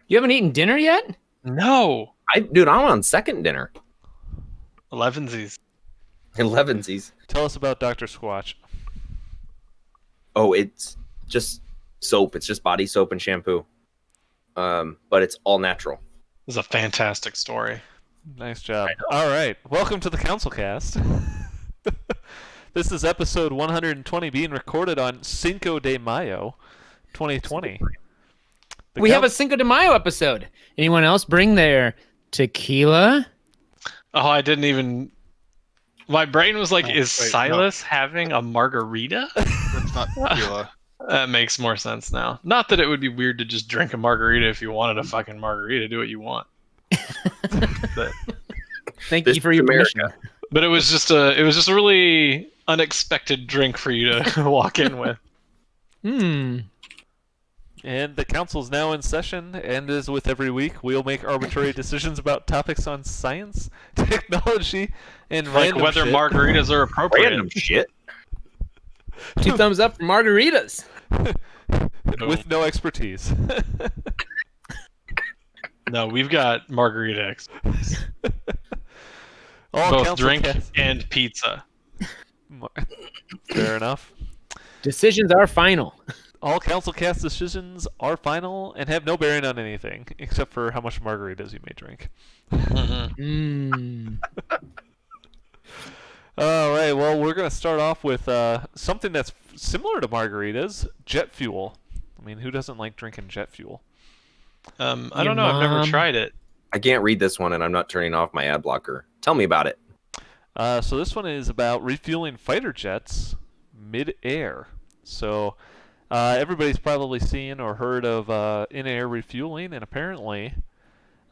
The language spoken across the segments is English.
You haven't eaten dinner yet? No. Dude, I'm on second dinner. 11sies. 11sies. Tell us about Dr. Squatch. Oh, it's just soap. It's just body soap and shampoo. But it's all natural. This is a fantastic story. Nice job. All right. Welcome to the CouncilCast. This is episode 120 being recorded on Cinco de Mayo, 2020. We have a Cinco de Mayo episode. Anyone else bring their tequila? Oh, I didn't even... My brain was like, is Silas having a margarita? That's not tequila. That makes more sense now. Not that it would be weird to just drink a margarita if you wanted a fucking margarita. Do what you want. But, Thank you for your permission. but it was just a really unexpected drink for you to walk in with. And the council's now in session, and as with every week, we'll make arbitrary decisions about topics on science, technology, and Like random whether shit. margaritas are appropriate. Random shit. 2 thumbs up for margaritas. with no expertise. No, we've got margarita experts. All Both council drink cast- and pizza. Fair enough. Decisions are final. All CouncilCast decisions are final and have no bearing on anything, except for how much margaritas you may drink. All right, well, we're going to start off with something that's similar to margaritas, jet fuel. I mean, who doesn't like drinking jet fuel? I don't know. I've never tried it. I can't read this one, and I'm not turning off my ad blocker. Tell me about it. So this one is about refueling fighter jets mid-air. So everybody's probably seen or heard of in-air refueling, and apparently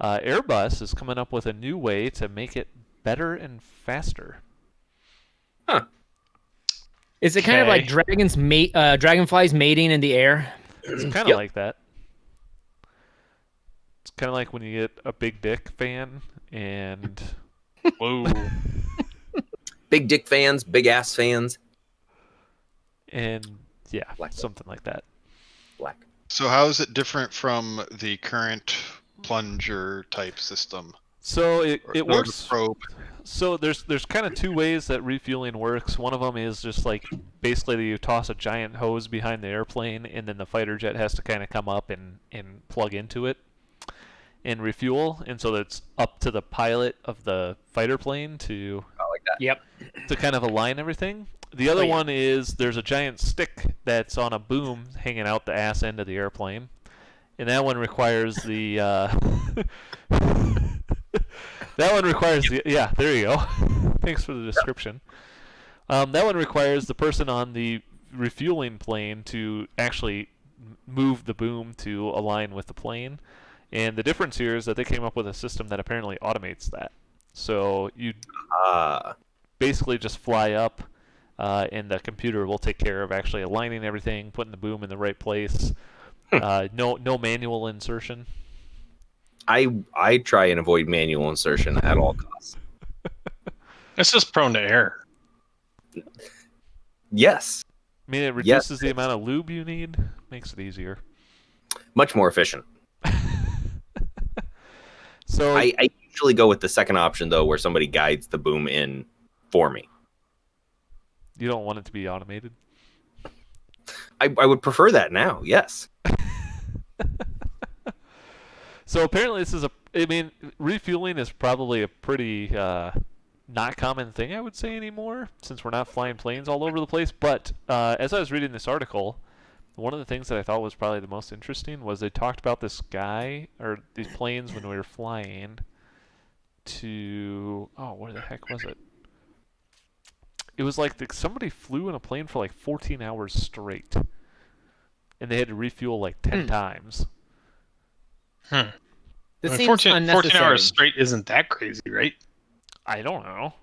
Airbus is coming up with a new way to make it better and faster. Huh. Is it kind of like dragonflies mating in the air? It's kind of like that. It's kind of like when you get a big dick fan and... Whoa. Big dick fans, big ass fans. And yeah, Black. something like that. Black. So how is it different from the current plunger type system? So it Or the works. probe? So there's kind of two ways that refueling works. One of them is just like basically you toss a giant hose behind the airplane, and then the fighter jet has to kind of come up and plug into it and refuel. And so it's up to the pilot of the fighter plane to I like that. Yep. to kind of align everything. The other one is there's a giant stick that's on a boom hanging out the ass end of the airplane, and that one requires the yeah, there you go. Thanks for the description. That one requires the person on the refueling plane to actually move the boom to align with the plane. And the difference here is that they came up with a system that apparently automates that. So you basically just fly up, and the computer will take care of actually aligning everything, putting the boom in the right place. No manual insertion. I try and avoid manual insertion at all costs. It's just prone to error. Yes. I mean, it reduces the amount of lube you need, makes it easier. Much more efficient. So I usually go with the second option, though, where somebody guides the boom in for me. you don't want it to be automated? I would prefer that now, yes. So apparently this is refueling is probably a pretty not common thing, I would say, anymore, since we're not flying planes all over the place. But as I was reading this article, one of the things that I thought was probably the most interesting was they talked about this guy, or these planes when we were flying to... Oh, where the heck was it? It was like somebody flew in a plane for like 14 hours straight. And they had to refuel like 10 times. This seems 14 unnecessary. hours straight isn't that crazy, right? I don't know.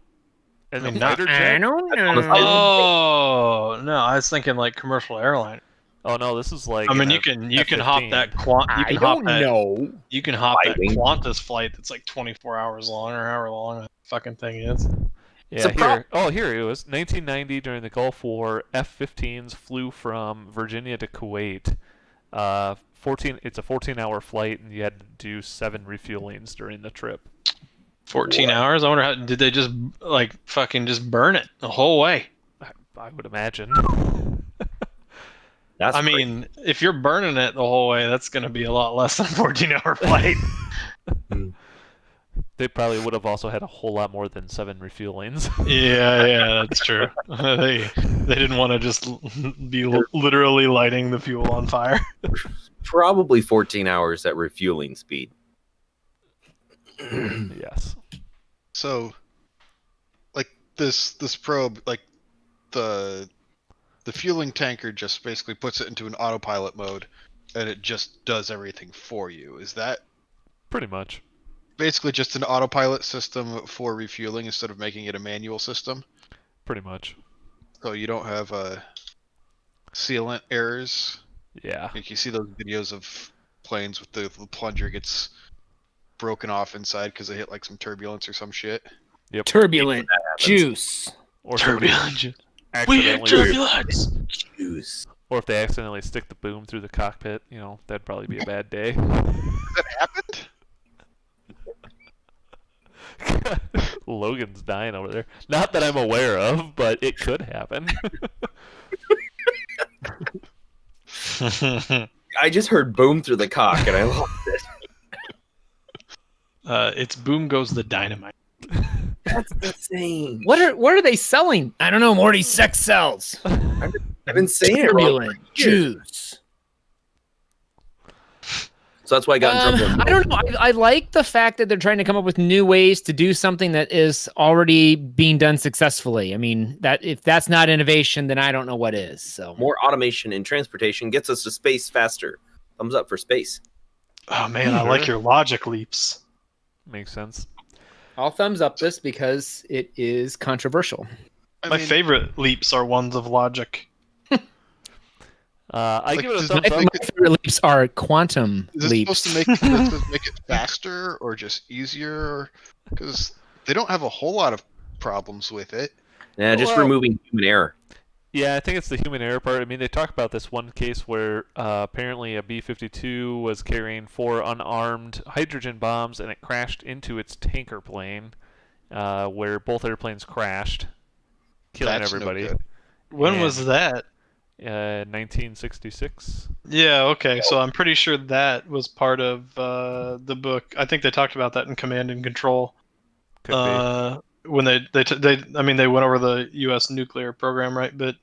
And I mean, the fighter I jet? don't know. Oh, no, I was thinking like commercial airline. Oh no, this is like... I mean, in you a can hop F-15. that I don't know. You can hop that Flying. Qantas flight that's like 24 hours long or however long that fucking thing is. Yeah, here it was. 1990, during the Gulf War, F-15s flew from Virginia to Kuwait It's a 14-hour flight, and you had to do 7 refuelings during the trip. 14 hours? I wonder how did they just like fucking just burn it the whole way? I would imagine. That's I mean, if you're burning it the whole way, that's going to be a lot less than a 14-hour flight. They probably would have also had a whole lot more than 7 refuelings. Yeah, that's true. They didn't want to just be literally lighting the fuel on fire. probably 14 hours at refueling speed. Yes. So, like this probe, like the fueling tanker just basically puts it into an autopilot mode, and it just does everything for you. Is that Pretty much. basically just an autopilot system for refueling instead of making it a manual system? Pretty much. So you don't have sealant errors. Yeah. Like you see those videos of planes with the plunger gets broken off inside because they hit like some turbulence or some shit. Yep. Turbulent juice. Or somebody Turbulence. We had accidentally, turbulence. Juice. or if they accidentally stick the boom through the cockpit, that'd probably be a bad day. That happened? Logan's dying over there. Not that I'm aware of, but it could happen. I just heard boom through the cock and I loved it. It's boom goes the dynamite. That's insane. What are they selling? I don't know, Morty. Sex sells. I've been saying it wrong. Turbulent juice. So that's why I got in trouble. I don't know. I like the fact that they're trying to come up with new ways to do something that is already being done successfully. I mean, that if that's not innovation, then I don't know what is. So More automation in transportation gets us to space faster. Thumbs up for space. Oh man, I like your logic leaps. Makes sense. I'll thumbs up this because it is controversial. My favorite leaps are ones of logic. I Like, give it a does thumbs it up. My favorite leaps are quantum Is this leaps. supposed to make it faster or just easier? Because they don't have a whole lot of problems with it. Yeah, just Well- removing human error. Yeah, I think it's the human error part. I mean, they talk about this one case where apparently a B-52 was carrying 4 unarmed hydrogen bombs, and it crashed into its tanker plane, where both airplanes crashed, killing That's no everybody. good. When And- was that? 1966. Yeah, okay. So I'm pretty sure that was part of the book. I think they talked about that in Command and Control. Could be. When they went over the U.S. nuclear program, right? But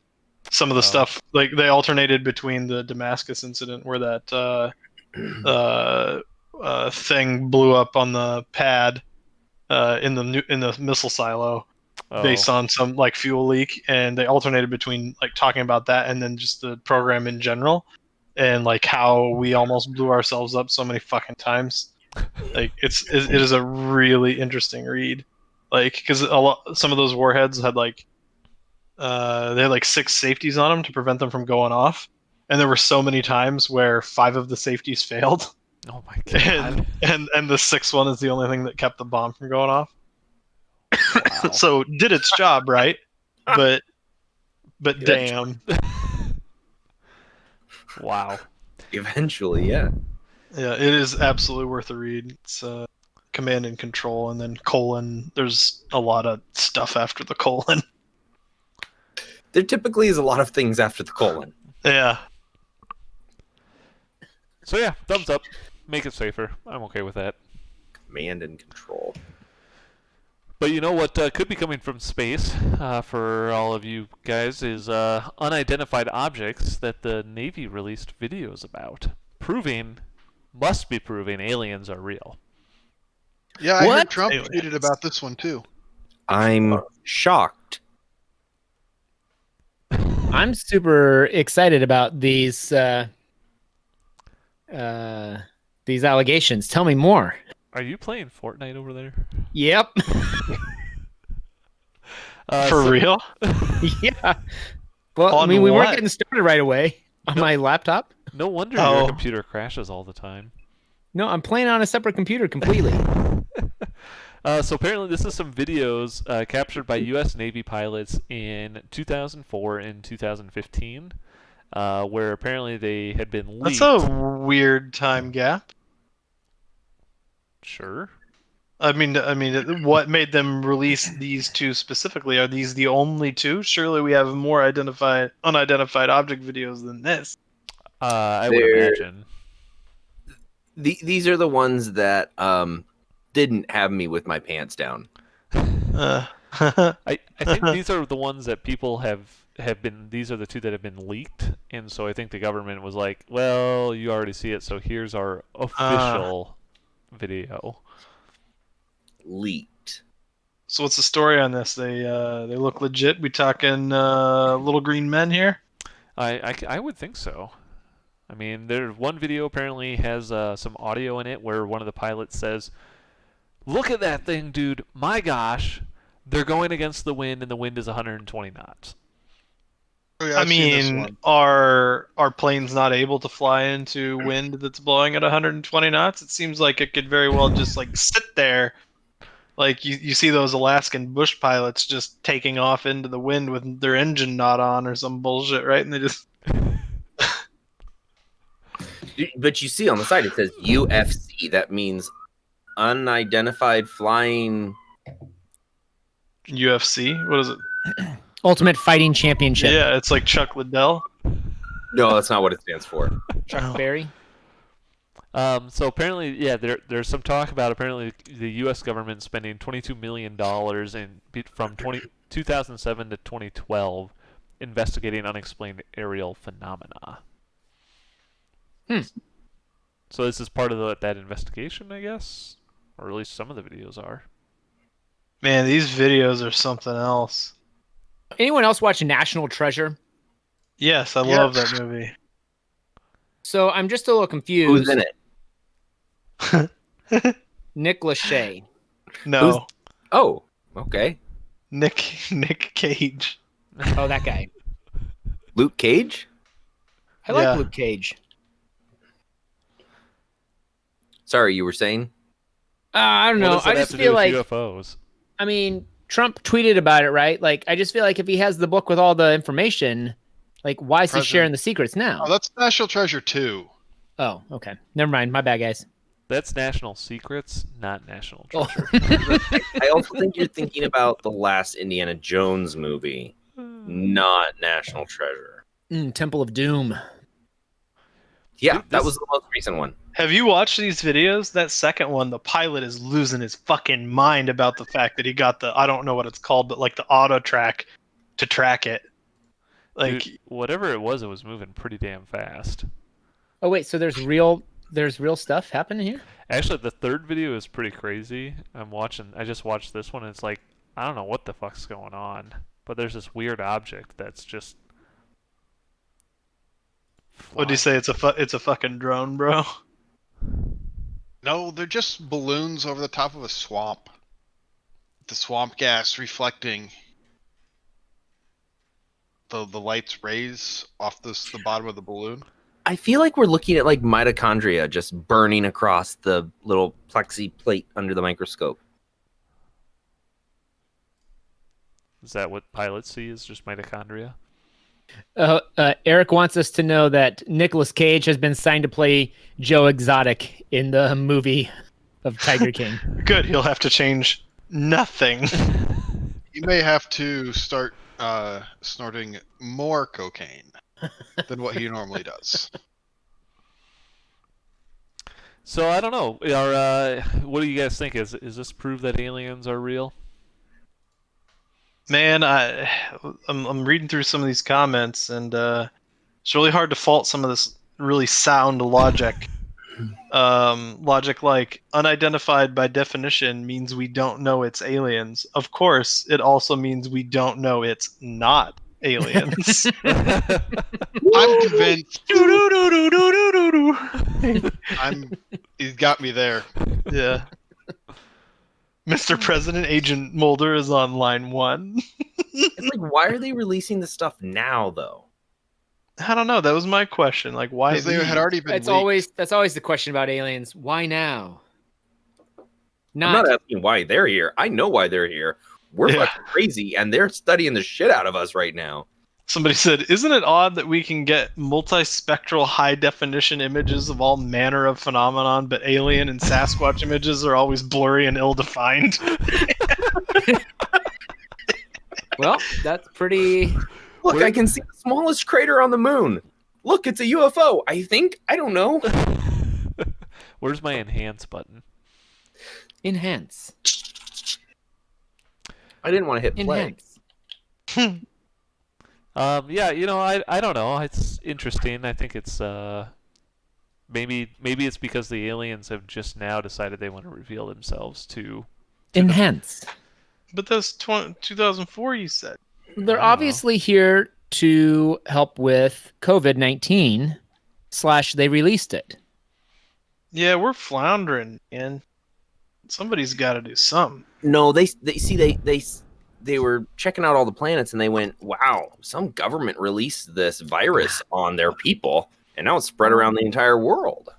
some of the stuff, like they alternated between the Damascus incident where that thing blew up on the pad in the missile silo based on some like fuel leak, and they alternated between like talking about that and then just the program in general, and like how we almost blew ourselves up so many fucking times. Like it is a really interesting read. Like, because some of those warheads had like, they had like 6 safeties on them to prevent them from going off, and there were so many times where 5 of the safeties failed, Oh my god. and the 6th one is the only thing that kept the bomb from going off. Wow. So did its job, right? But damn, Wow. Eventually, yeah. yeah, it is absolutely worth a read. It's Command and Control, and then colon. There's a lot of stuff after the colon. There typically is a lot of things after the colon. Yeah. So yeah, thumbs up. Make it safer. I'm okay with that. Command and Control. But you know what could be coming from space for all of you guys is unidentified objects that the Navy released videos about, must be proving aliens are real. Yeah, I heard What? Trump Aliens. tweeted about this one too. I'm shocked. I'm super excited about these allegations. Tell me more. Are you playing Fortnite over there? Yep. For So- real? Yeah. Well, I On mean, we weren't what? getting started right away on my laptop. No wonder Oh. your computer crashes all the time. No, I'm playing on a separate computer completely. So apparently this is some videos captured by U.S. Navy pilots in 2004 and 2015. where apparently they had been That's leaked. a weird time gap. Sure. I mean, what made them release these two specifically? Are these the only two? Surely we have more unidentified object videos than this. I would They're- imagine. These are the ones that didn't have me with my pants down. I think these are the ones that people have been. These are the two that have been leaked, and so I think the government was like, "Well, you already see it, so here's our official video." Leaked. So what's the story on this? They look legit. We talking little green men here? I would think so. I mean, one video apparently has some audio in it where one of the pilots says, "Look at that thing, dude! My gosh, they're going against the wind, and the wind is 120 knots." Oh, yeah, I I've seen this mean, one. are planes not able to fly into wind that's blowing at 120 knots? It seems like it could very well just like sit there. Like you see those Alaskan bush pilots just taking off into the wind with their engine not on or some bullshit, right? And they just But you see on the side it says UFC. That means unidentified flying. UFC. What is it? Ultimate Fighting Championship. Yeah, it's like Chuck Liddell. No, that's not what it stands for. Chuck Berry. So apparently, yeah, there's some talk about apparently the U.S. government spending $22 million from 2007 to 2012 investigating unexplained aerial phenomena. So this is part of that investigation, I guess, or at least some of the videos are. Man, these videos are something else. Anyone else watch National Treasure? Yes, I love that movie. So I'm just a little confused. Who's in it? Nick Lachey. No, Oh, okay. Nick Cage. Oh, that guy. Luke Cage? I like Yeah. Luke Cage. Sorry, you were saying? I don't What know. does that I have just to feel do like, with UFOs? I mean, Trump tweeted about it, right? Like, I just feel like if he has the book with all the information, like, why is he President. sharing the secrets now? Oh, that's National Treasure 2. Oh, okay. Never mind. My bad, guys. That's national secrets, not national Oh. treasure. I also think you're thinking about the last Indiana Jones movie, not National Treasure. Temple of Doom. Yeah, Dude, that this- was the most recent one. Have you watched these videos? That second one, the pilot is losing his fucking mind about the fact that he got the, I don't know what it's called, but like the auto track to track it. Like, Dude, whatever it was moving pretty damn fast. Oh wait, so there's real stuff happening here? Actually, the third video is pretty crazy. I just watched this one, and it's like, I don't know what the fuck's going on, but there's this weird object that's just. what do you say? It's a fucking drone, bro. No, they're just balloons over the top of a swamp. The swamp gas reflecting the light's rays off the bottom of the balloon. I feel like we're looking at like mitochondria just burning across the little plexi plate under the microscope. Is that what pilots see? Is just mitochondria? Eric wants us to know that Nicolas Cage has been signed to play Joe Exotic in the movie of Tiger King. Good, he'll have to change nothing. He may have to start snorting more cocaine than what he normally does. So I don't know. What do you guys think? Is this proof that aliens are real? Man, I'm reading through some of these comments, and it's really hard to fault some of this really sound logic. Logic like unidentified by definition means we don't know it's aliens. Of course, it also means we don't know it's not aliens. I'm convinced. He's got me there. Yeah. Mr. President, Agent Mulder is on line 1. It's like, why are they releasing this stuff now, though? I don't know. That was my question. Like, why? Because they leave? had already been That's leaked. always the question about aliens. Why now? I'm Not not asking why they're here. I know why they're here. We're Yeah. fucking crazy, and they're studying the shit out of us right now. Somebody said, "Isn't it odd that we can get multispectral high-definition images of all manner of phenomenon, but alien and Sasquatch images are always blurry and ill-defined?" Well, that's pretty. Look, I can see the smallest crater on the moon. Look, it's a UFO. I think. I don't know. Where's my enhance button? Enhance. I didn't want to hit play. Enhance. Yeah, I don't know. It's interesting. I think it's maybe it's because the aliens have just now decided they want to reveal themselves to Enhance. But that's 2004, you said. They're obviously here to help with COVID-19 / they released it. Yeah, we're floundering, man. Somebody's got to do something. No, they were checking out all the planets and they went, wow, some government released this virus on their people and now it's spread around the entire world.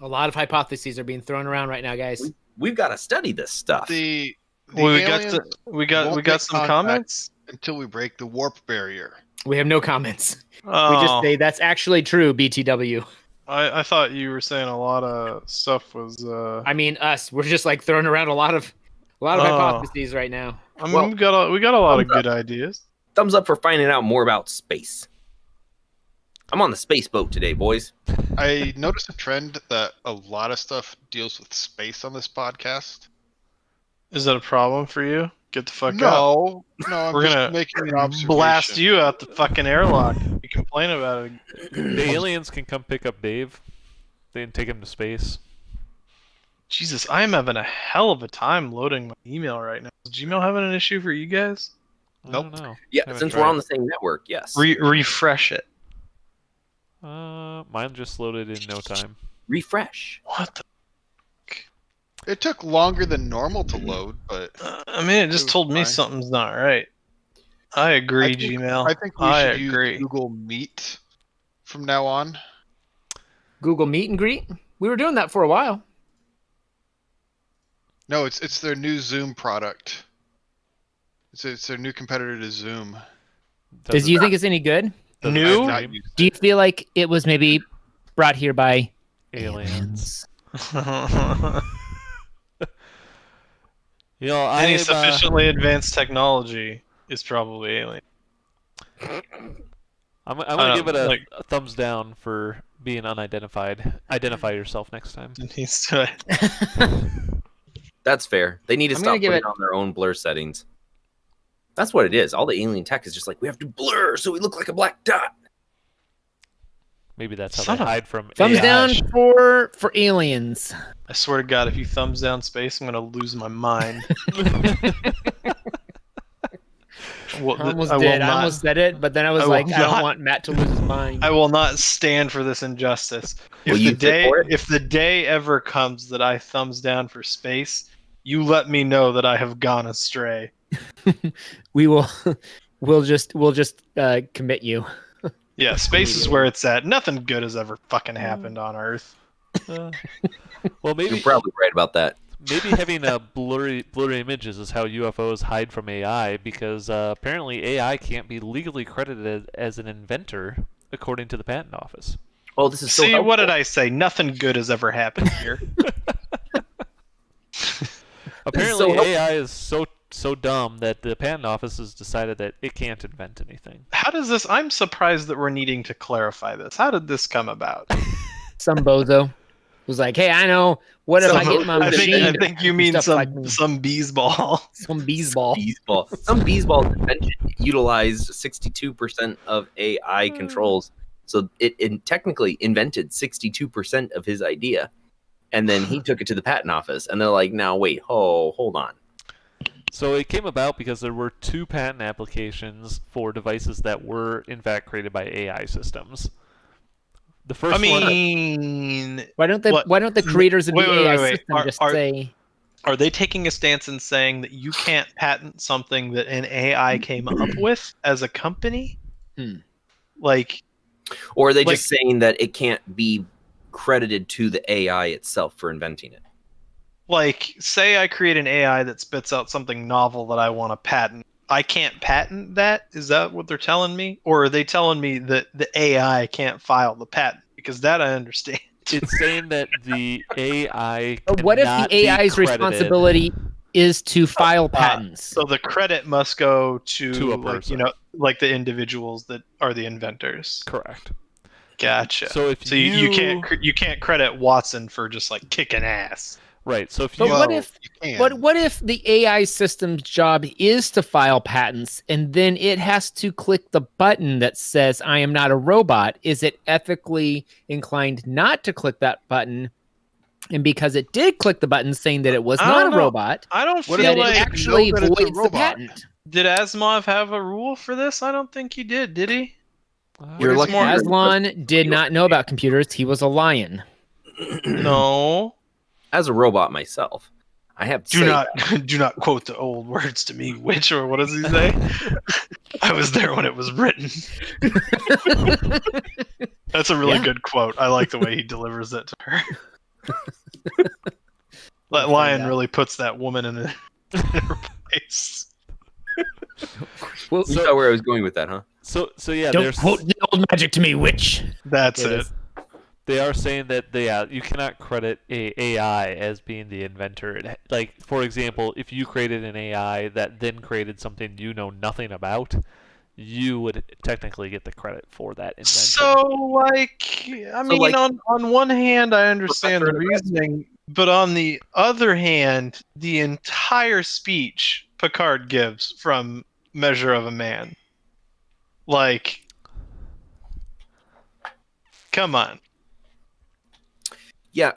A lot of hypotheses are being thrown around right now, guys. We've got to study this stuff. The we aliens got won't make some contact comments. until we break the warp barrier. We have no comments. Oh, We just say that's actually true, BTW. I thought you were saying a lot of stuff was. I mean, us. We're just like throwing around a lot of hypotheses right now. I mean, Well, we got a lot of good ideas. Thumbs up for finding out more about space. I'm on the space boat today, boys. I noticed a trend that a lot of stuff deals with space on this podcast. Is that a problem for you? Get the fuck out. No, I'm We're just gonna making an observation. Blast you out the fucking airlock. You complain about it. The aliens can come pick up Dave. They can take him to space. Jesus, I am having a hell of a time loading my email right now. Is Gmail having an issue for you guys? I don't know. Yeah, Haven't since tried. we're on the same network, yes. Refresh it. Mine just loaded in no time. Refresh. What the? It took longer than normal to load, but I mean, it just was told me fine. something's not right. I agree, Gmail. I think we should use Google Meet from now on. Google Meet and Greet. We were doing that for a while. No, it's their new Zoom product. It's their new competitor to Zoom. Do you think it's any good? New? I've not used Do you it. feel like it was maybe brought here by aliens? Any I'm, sufficiently advanced technology is probably alien. I'm gonna give it a, like- a thumbs down for being unidentified. Identify yourself next time. It needs to. That's fair. They need to I'm gonna stop give putting it- on their own blur settings. That's what it is. All the alien tech is just like, we have to blur so we look like a black dot. Maybe that's how Son they of- hide from Thumbs AI. down for aliens. I swear to God, if you thumbs down space, I'm gonna lose my mind. Well, I almost I will did. I not- almost said it, but then I was I will like, I don't not- want Matt to lose his mind. I will not stand for this injustice. Will If you the sit day, for it? if the day ever comes that I thumbs down for space, you let me know that I have gone astray. We will. We'll just commit you. Yeah, space is where it's at. Nothing good has ever fucking happened on Earth. Well, You're maybe probably right about that. having a blurry images is how UFOs hide from AI, because apparently AI can't be legally credited as an inventor according to the patent office. Oh, this is so See, what helpful. did I say? Nothing good has ever happened here. Apparently helpful. AI is so dumb that the patent office has decided that it can't invent anything. How does this? I'm surprised that we're needing to clarify this. How did this come about? Some bozo was like, "Hey, I know. What if I get my I machine?" think you and mean stuff some like me. some bees ball. Some bees ball. Beesball. Some Beesball invention utilized 62% of AI controls. So it technically invented 62% of his idea. And then he took it to the patent office. And they're like, now, wait, hold on. So it came about because there were 2 patent applications for devices that were in fact created by AI systems. The first I one, mean, Why don't they? What? Why don't the creators of Wait, the wait, AI wait, wait. system just Are- say? are they taking a stance and saying that you can't patent something that an AI came up with as a company? Like, Or are they Like- just saying that it can't be credited to the AI itself for inventing it? say I create an AI that spits out something novel that I want to patent. I can't patent that? Is that what they're telling me? Or are they telling me that the AI can't file the patent? Because that I understand. It's saying that the AI But what if the cannot be AI's credited responsibility is to file patents? So the credit must go To a like person. like the individuals that are the inventors. Correct. Gotcha. So if you can't credit Watson for just like kicking ass. Right. So if But you what if you can. what if the AI system's job is to file patents and then it has to click the button that says I am not a robot? Is it ethically inclined not to click that button? And because it did click the button saying that it was I not don't a know. robot, I don't What feel that if it like actually know that it's a voids the robot? patent. did Asimov have a rule for this? I don't think he did he? You're It's lucky. more- Aslan did not know about computers. He was a lion. No. As a robot myself, I have to Do say not do not quote the old words to me, witch, or what does he say? I was there when it was written. That's a really Yeah. good quote. I like the way he delivers it to her. That lion really puts that woman in her place. Well, you saw where I was going with that, huh? so yeah, don't there's quote the old magic to me, witch. That's It it. is. they are saying that you cannot credit a AI as being the inventor. Like, for example, if you created an AI that then created something you know nothing about, you would technically get the credit for that invention. So, like, I mean, like- on one hand, I understand the Professor in the reasoning, but on the other hand, the entire speech Picard gives from Measure of a Man, like, come on. Yeah,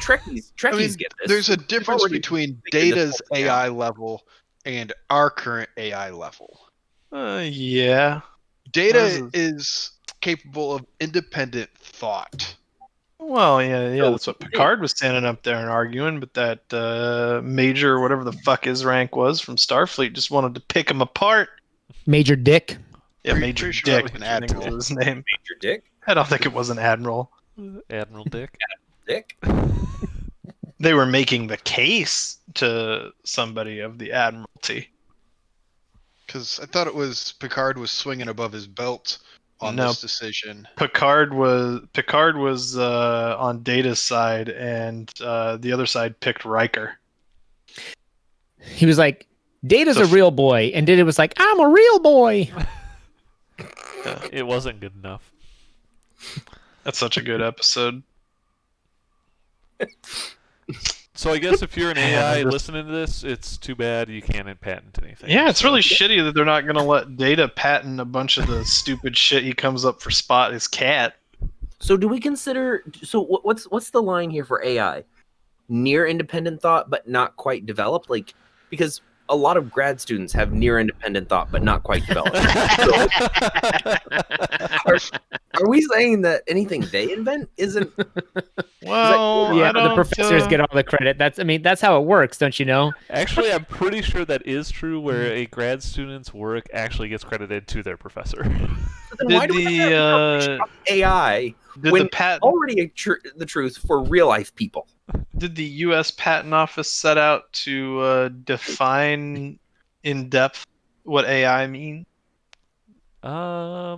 Trekkies I mean, get this. there's a We've difference already between figured this Data's whole thing AI out. level and our current AI level. Yeah. Data This is- is capable of independent thought. Well, yeah, So- that's what Picard was standing up there and arguing, but that Major, whatever the fuck his rank was from Starfleet, just wanted to pick him apart. Major Dick. Yeah, Pretty- Major pretty sure that Dick, was an I think admiral. was his name. Major Dick. I don't think it was an admiral. Admiral Dick. Dick. They were making the case to somebody of the Admiralty. Because I thought it was Picard was swinging above his belt on No. this decision. Picard was on Data's side, and the other side picked Riker. He was like, Data's So a real boy. And Data was like, I'm a real boy. It wasn't good enough. That's such a good episode. So I guess if you're an Man, AI I'm just- listening to this, it's too bad you can't patent anything. Yeah, it's So- really shitty that they're not going to let Data patent a bunch of the stupid shit he comes up for Spot his cat. So do we consider? So what's the line here for AI? Near independent thought, but not quite developed. Like, because a lot of grad students have near independent thought, but not quite developed. Are we saying that anything they invent isn't? Well, Yeah, I don't, the professors get all the credit. That's how it works, don't you know? Actually, I'm pretty sure that is true, where a grad student's work actually gets credited to their professor. Then Did why do we have the AI did when the patent already the truth for real life people? did the U.S. Patent Office set out to define in depth what AI means? I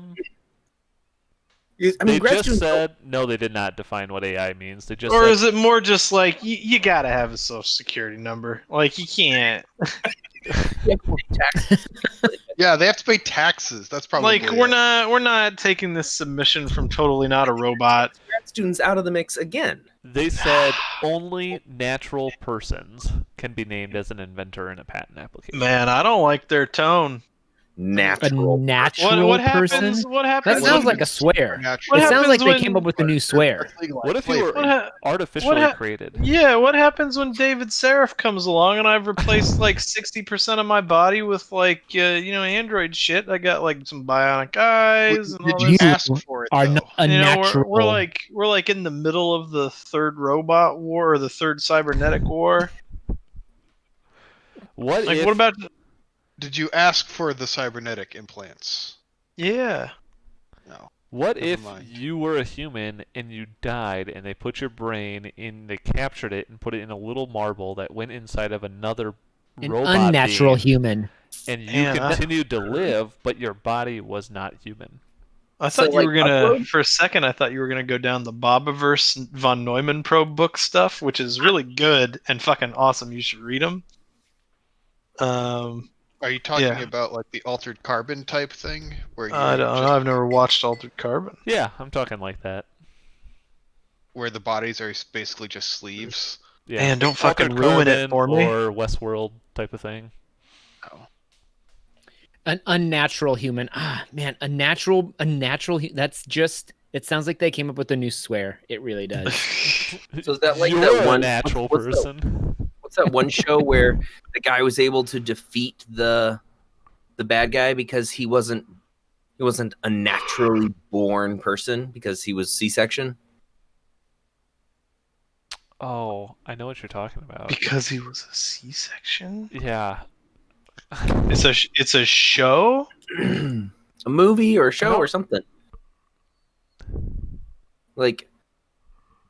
They mean, grad just students said no. They did not define what AI means. They just Or said, is it more just like you gotta have a social security number? Like you can't. Yeah, they have to pay taxes. That's probably Like we're not taking this submission from Totally Not a Robot. grad students out of the mix again. they said only natural persons can be named as an inventor in a patent application. Man, I don't like their tone. A Natural. natural What person? happens? What That happens? sounds when- like a swear. natural. It sounds happens like they when- came up with a new swear. What if you were What ha- artificially what ha- created? Yeah, what happens when David Seraph comes along and I've replaced like 60% of my body with like android shit? I got like some bionic eyes and all Did this. you ask for it? Are though? not a You know, natural. we're like in the middle of the third robot war or the third cybernetic war. What Like, if what about? Did you ask for the cybernetic implants? Yeah. No. What Never if mind. you were a human and you died and they put your brain in, they captured it and put it in a little marble that went inside of another An robot unnatural being, human. and you Man, continued to live, but your body was not human. I So, thought you like, were gonna, upload? for a second, I thought you were gonna go down the Bobiverse von Neumann probe book stuff, which is really good and fucking awesome. You should read them. Are you talking Yeah. about like the altered carbon type thing, where I don't know. I've never watched Altered Carbon. Yeah, I'm talking like that. where the bodies are basically just sleeves? Yeah. Man, don't fucking Altered ruin it Carbon for me. Or Westworld type of thing. Oh. An unnatural human. Man, a natural. That's just. It sounds like they came up with a new swear. It really does. So is that like You're that a one natural what's person? What's that one show where the guy was able to defeat the bad guy because he wasn't a naturally born person because he was C-section? Oh, I know what you're talking about. Because he was a C-section. Yeah. It's a show. A movie or a show or something. Like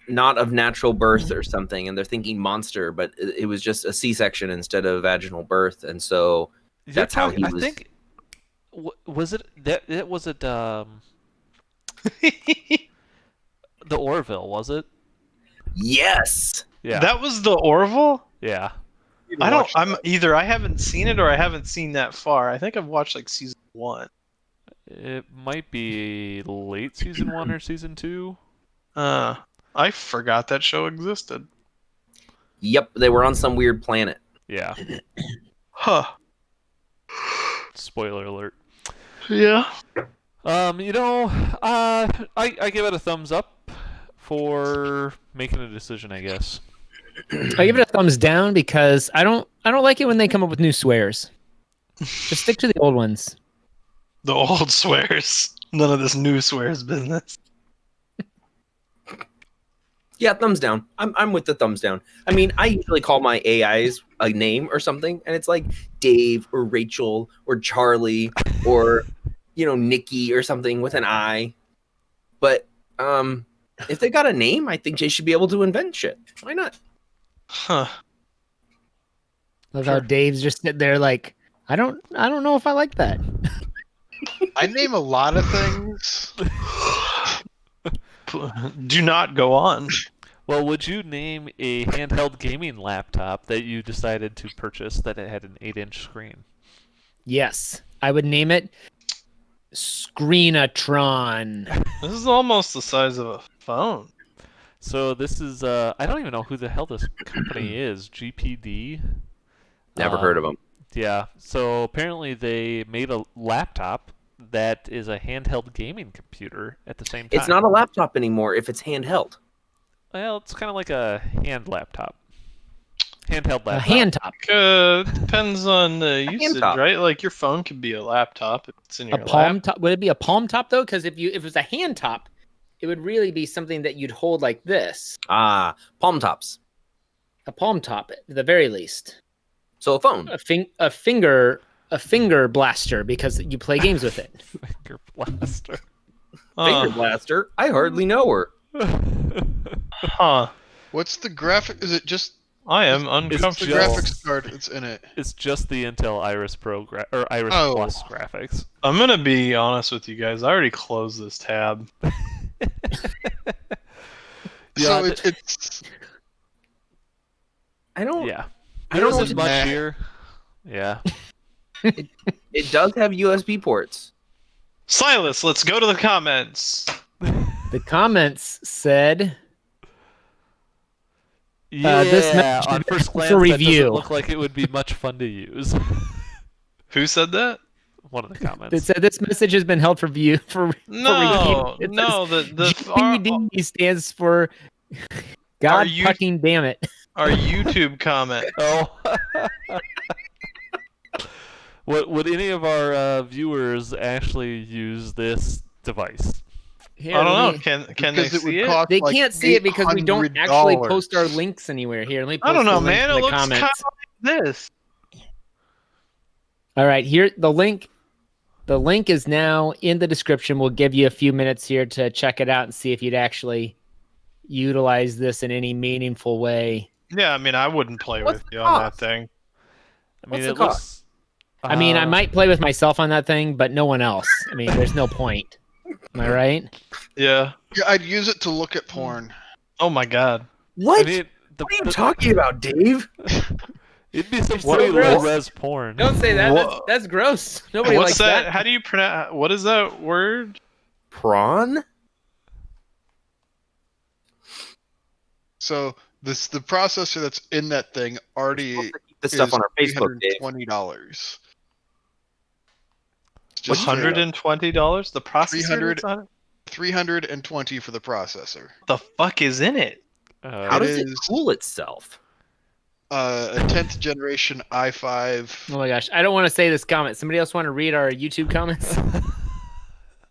not of natural birth or something, and they're thinking monster, but it was just a C-section instead of vaginal birth, and so that's how he was. I think was it that it was it the Orville, was it? Yes. Yeah. That was the Orville. Yeah. I haven't seen it or I haven't seen that far. I think I've watched like season 1. It might be late season 1 or season 2. I forgot that show existed. Yep, they were on some weird planet. Yeah. Huh. Spoiler alert. Yeah. I give it a thumbs up for making a decision, I guess. I give it a thumbs down because I don't like it when they come up with new swears. Just stick to the old ones. The old swears. None of this new swears business. Yeah, thumbs down. I'm with the thumbs down. I mean, I usually call my AIs a name or something, and it's like Dave or Rachel or Charlie or Nikki or something with an I. But if they got a name, I think they should be able to invent shit. Why not? Huh. Love how Dave's just sitting there like, I don't know if I like that. I name a lot of things. Do not go on. Well, would you name a handheld gaming laptop that you decided to purchase that it had an 8-inch screen? Yes, I would name it Screenatron. This is almost the size of a phone. So this is I don't even know who the hell this company is. GPD? Never heard of them. Yeah. So apparently they made a laptop that is a handheld gaming computer at the same time. It's not a laptop anymore if it's handheld. Well, it's kind of like a hand laptop. Handheld laptop. A hand top. Depends on the usage, top. right? Like your phone could be a laptop if it's in A your palm lap. top. Would it be a palm top though? Because if it was a hand top, it would really be something that you'd hold like this. Palm tops. A palm top at the very least. So a phone. A finger blaster because you play games with it. Finger blaster. Finger blaster. I hardly know her. Huh. What's the graphic? Is it just I am the uncomfortable. graphics card that's in it? It's just the Intel Iris Pro or Iris Oh. Plus graphics. I'm gonna be honest with you guys. I already closed this tab. So Yeah, it's I don't. Yeah. I There don't know isn't what much to- here. Yeah. It does have USB ports. Silas, let's go to the comments. The comments said, Yeah, this message on is first for glance, that review. doesn't look like it would be much fun to use. Who said that? One of the comments. it said this message has been held for view for No, review. It no. says The GPD stands for God you- fucking damn it. our YouTube comment. Oh. Would any of our viewers actually use this device? Here, I don't let know. me- Can they because it would see it? cost They like can't see it because we don't actually $800. post our links anywhere. Here, let me post I don't know, the link man. in It the looks kind comments. of like this. All right, here the link. The link is now in the description. We'll give you a few minutes here to check it out and see if you'd actually utilize this in any meaningful way. Yeah, I mean, I wouldn't play What's with the you on that cost? thing. I mean, What's it the looks. I mean, I might play with myself on that thing, but no one else. I mean, there's no point. Am I right? Yeah. Yeah, I'd use it to look at porn. Oh my god. What? I mean, What are you talking about, Dave? it'd be some so pretty gross. low-res porn. Don't say that. Wha- That's gross. Nobody What's likes that? that. How do you pronounce? What is that word? Prawn? So the processor that's in that thing already The stuff on our Facebook, Dave. $320. $120. The processor. 300 that's on it? 320 for the processor. The fuck is in it? How does it is- cool itself? A 10th generation i5. Oh my gosh. I don't want to say this comment. Somebody else want to read our YouTube comments?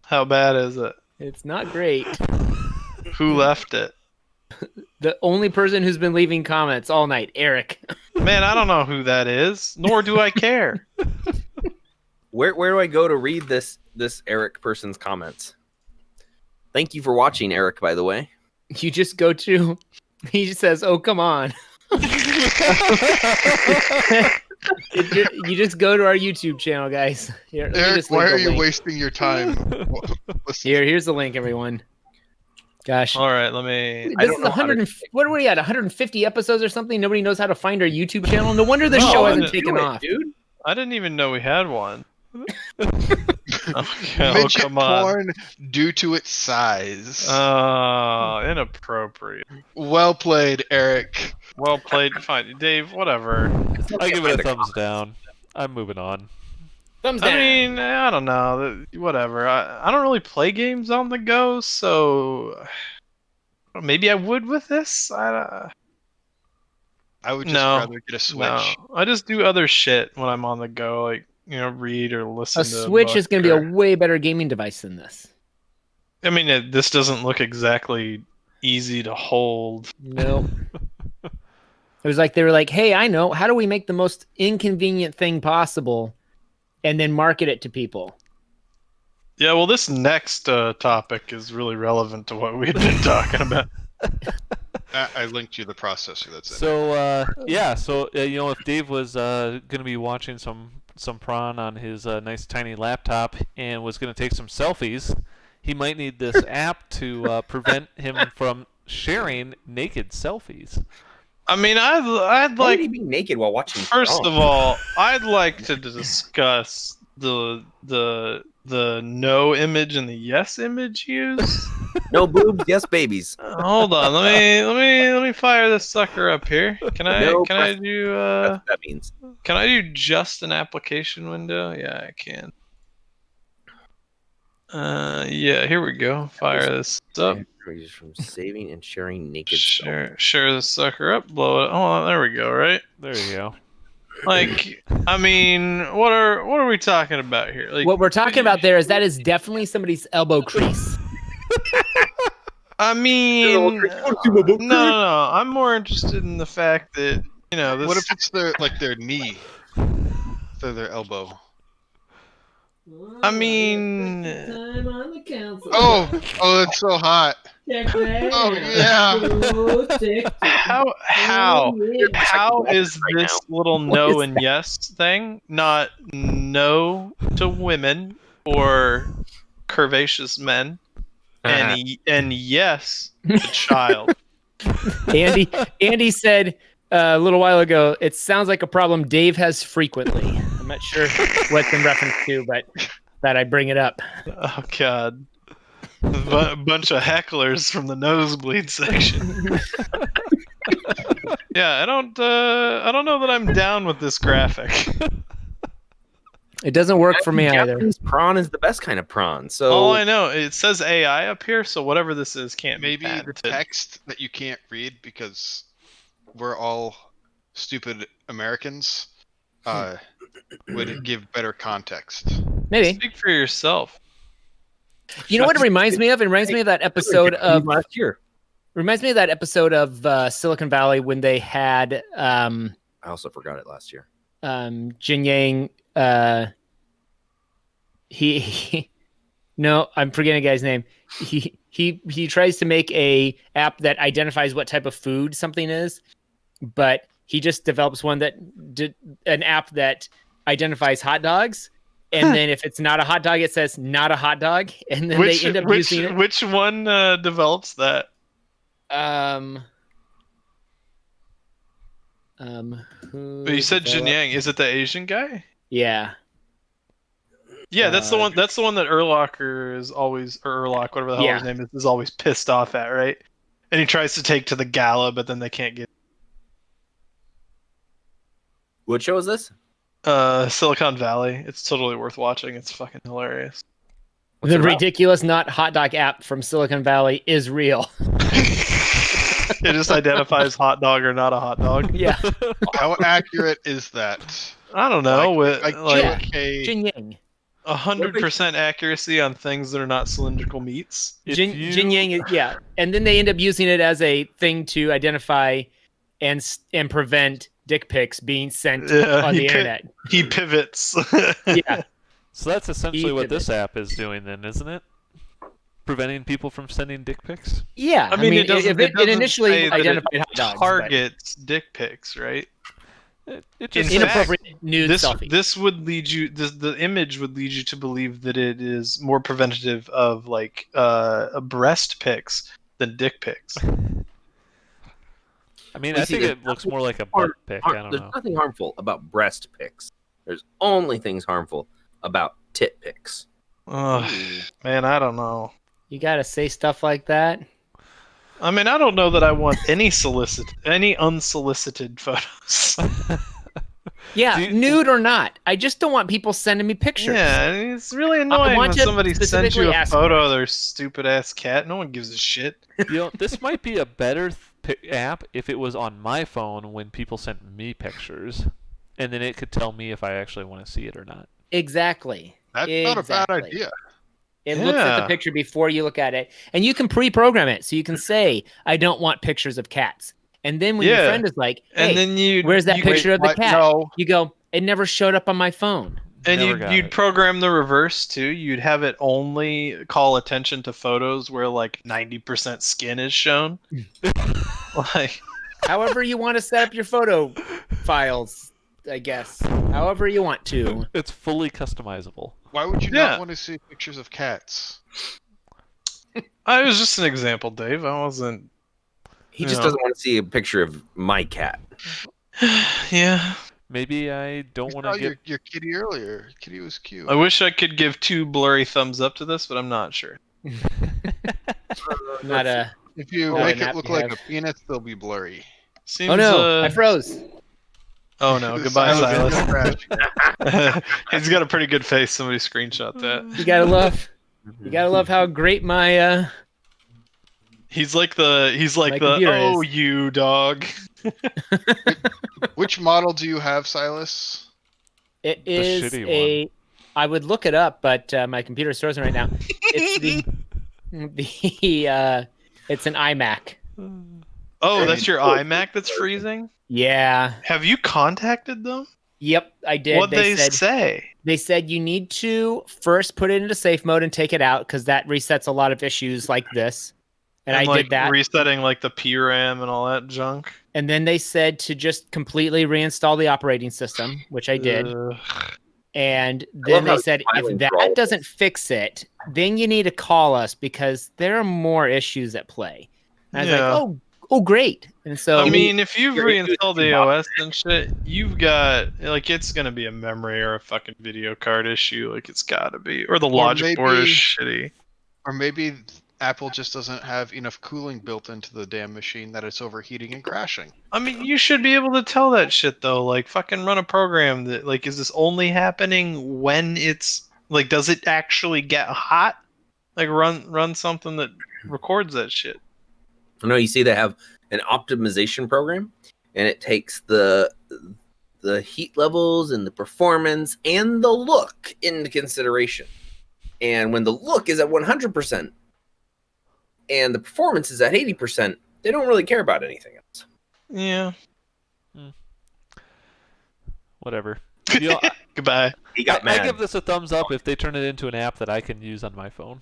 How bad is it? It's not great. Who left it? The only person who's been leaving comments all night, Eric. Man, I don't know who that is, nor do I care. Where do I go to read this Eric person's comments? Thank you for watching, Eric, by the way. You just go to, he just says, oh, come on. You just go to our YouTube channel, guys. Here, let me Eric, just leave why the are you link. wasting your time? Listen, Here's the link, everyone. Gosh. All right, let me. I This don't is know how to 100. What are we at? 150 episodes or something? Nobody knows how to find our YouTube channel. No wonder the No, show I hasn't didn't taken Do it, off. dude. I didn't even know we had one. Okay, midget come on. porn due to its size. Inappropriate. Well played, Eric. Well played. Fine, Dave. Whatever. I give it a thumbs down. I'm moving on. Thumbs down. I mean, I don't know. Whatever. I don't really play games on the go, so maybe I would with this. I would just No. rather get a Switch. No, I just do other shit when I'm on the go, like read or listen. A to Switch is book going to be or- a way better gaming device than this. I mean, this doesn't look exactly easy to hold. Nope. It was like they were like, "Hey, I know. How do we make the most inconvenient thing possible, and then market it to people?" Yeah, well, this next topic is really relevant to what we've been talking about. I linked you the processor that's in it. So yeah, so if Dave was going to be watching some prawn on his nice tiny laptop and was going to take some selfies, he might need this app to prevent him from sharing naked selfies. I mean, I'd Why would like. he be naked while watching? First Prawn? of all, I'd like to discuss the no image and the yes image used. No boobs, yes babies. Hold on, let me fire this sucker up here. Can I No can I press- do That's what that means. can I do just an application window? Yeah, I can. Yeah, here we go. Fire this up. From saving and sharing naked. Share this sucker up. Blow it. Oh, there we go. Right. There you go. Like, I mean, what are we talking about here? Like, What we're talking about there is that is definitely somebody's elbow crease. I mean, no. I'm more interested in the fact that this. What if it's their knee? Their elbow. I mean, Time on the council. Oh, that's so hot. Oh yeah. how is right this little What no is and yes thing not no to women or curvaceous men and yes to child? Andy said a little while ago, it sounds like a problem Dave has frequently. I'm not sure what's in reference to, but that I bring it up. Oh God. A bunch of hecklers from the nosebleed section. Yeah, I don't know that I'm down with this graphic. It doesn't work for me either. Japanese prawn is the best kind of prawn. So All I know, it says AI up here, so whatever this is can't Maybe be the patented. text that you can't read because we're all stupid Americans would give better context. Maybe. Speak for yourself. You know what it reminds me of? It reminds me of that episode of last year. Silicon Valley when they had I also forgot it last year. Jin Yang. No, I'm forgetting the guy's name. He tries to make a app that identifies what type of food something is, but he just develops one that did an app that identifies hot dogs. And then if it's not a hot dog, it says not a hot dog. And then they end up using it. Which one develops that? Who You said Jin developed- Yang. Is it the Asian guy? Yeah. Yeah, that's the one. That's the one that Urlacher is always, or Urlach, whatever the hell Yeah. his name is always pissed off at, right? And he tries to take to the gala, but then they can't get. What show is this? Silicon Valley. It's totally worth watching. It's fucking hilarious. What's The it about? ridiculous not hot dog app from Silicon Valley is real. It just identifies hot dog or not a hot dog. Yeah. How accurate is that? I don't know. With Like like Jin Yang. 100% accuracy on things that are not cylindrical meats. If Jin Yang is, yeah. And then they end up using it as a thing to identify and prevent dick pics being sent Yeah, on he the pi- internet. He pivots. Yeah. So that's essentially what this Pivot. app is doing, then, isn't it? Preventing people from sending dick pics. Yeah. I mean, it doesn't. it initially say that identified it hot dogs. targets dick pics, right? It but just In fact, inappropriate nude selfie. This would lead you. The image would lead you to believe that it is more preventative of like breast pics than dick pics. I mean, We I see think that- it looks more like a butt pic. I don't There's know. nothing harmful about breast pics. There's only things harmful about tit pics. Ugh, man, I don't know. You gotta say stuff like that. I mean, I don't know that I want any unsolicited photos. Yeah, Do you- nude or not. I just don't want people sending me pictures. Yeah, it's really annoying want when to somebody sends specifically you a ask photo of their stupid ass cat. No one gives a shit. You know, this might be a better app if it was on my phone when people sent me pictures, and then it could tell me if I actually want to see it or not. Exactly. That's not a bad Exactly. idea. It looks at the Yeah. picture before you look at it. And you can pre-program it. So you can say, I don't want pictures of cats. And then when your Yeah. friend is like, hey, And then you where's that you, picture of the What? cat? No. You go, it never showed up on my phone. And Never got you'd it. program the reverse too. You'd have it only call attention to photos where like 90% skin is shown. Like, However you want to set up your photo files, I guess. However you want to. It's fully customizable. Why would you Yeah. not want to see pictures of cats? I was just an example, Dave. I wasn't. He just Yeah. doesn't want to see a picture of my cat. Yeah. Maybe I don't We want saw to get. your kitty earlier. Kitty was cute. I wish I could give 2 blurry thumbs up to this, but I'm not sure. Not a. If you Oh, make an app it look you like have. a penis, they'll be blurry. Seems, Oh no, I froze. Oh no, goodbye, Silas is Silas. crashing. He's got a pretty good face. Somebody screenshot that. You gotta love how great my He's like the My computer oh is. you dog. Which model do you have, Silas? it is shitty a. I would look it up, but my computer's frozen right now. It's it's an iMac. Oh, that's your iMac that's freezing. Yeah. Have you contacted them? Yep, I did. What'd they say? They said you need to first put it into safe mode and take it out because that resets a lot of issues like this. And I like did that. resetting like the PRAM and all that junk. And then they said to just completely reinstall the operating system, which I did. Ugh. And love then how they said smiling if for all that of doesn't fix it, then you need to call us because there are more issues at play. And I was Yeah. like, oh, great. And so I mean, if you've you're into reinstalled it, the OS and shit, you've got like it's gonna be a memory or a fucking video card issue. Like it's gotta be, or the logic board is maybe- shitty. Or maybe Apple just doesn't have enough cooling built into the damn machine that it's overheating and crashing. I mean, you should be able to tell that shit though. Like, fucking run a program that, like, is this only happening when it's like, does it actually get hot? Like, run something that records that shit. I know you see they have an optimization program, and it takes the heat levels and the performance and the look into consideration. And when the look is at 100% and the performance is at 80%, they don't really care about anything else. Yeah. Whatever. You know, Goodbye. He got I mad. give this a thumbs up if they turn it into an app that I can use on my phone.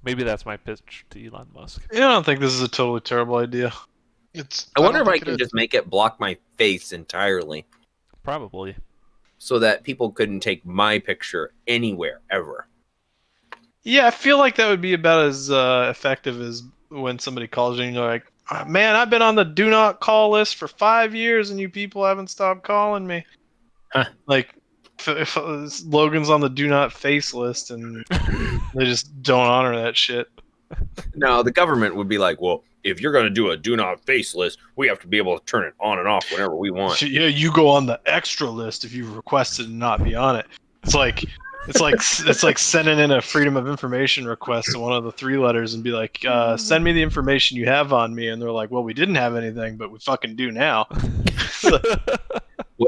Maybe that's my pitch to Elon Musk. Yeah, I don't think this is a totally terrible idea. I wonder if don't I think it can is. just make it block my face entirely. Probably. so that people couldn't take my picture anywhere ever. Yeah, I feel like that would be about as effective as when somebody calls you and you're like, man, I've been on the do not call list for 5 years and you people haven't stopped calling me. Huh. Like, if Logan's on the do not face list and they just don't honor that shit. Now, the government would be like, well, if you're going to do a do not face list, we have to be able to turn it on and off whenever we want. Yeah, you go on the extra list if you've requested and not be on it. It's like sending in a Freedom of Information request to one of the 3 letters and be like, send me the information you have on me. And they're like, well, we didn't have anything, but we fucking do now.